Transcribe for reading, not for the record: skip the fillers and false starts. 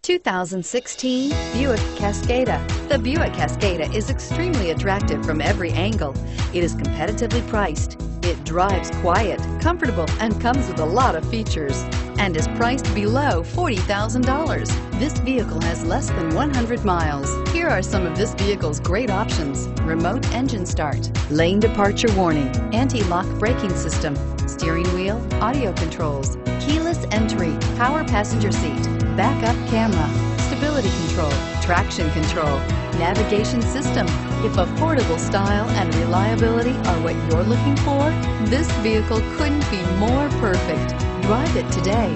2016 Buick Cascada. The Buick Cascada is extremely attractive from every angle. It is competitively priced. It drives quiet, comfortable, and comes with a lot of features, and is priced below $40,000. This vehicle has less than 100 miles. Here are some of this vehicle's great options: remote engine start, lane departure warning, anti-lock braking system, steering wheel audio controls, keyless entry, power passenger seat, backup camera, stability control, traction control, navigation system. If affordable style and reliability are what you're looking for, this vehicle couldn't be more perfect. Drive it today.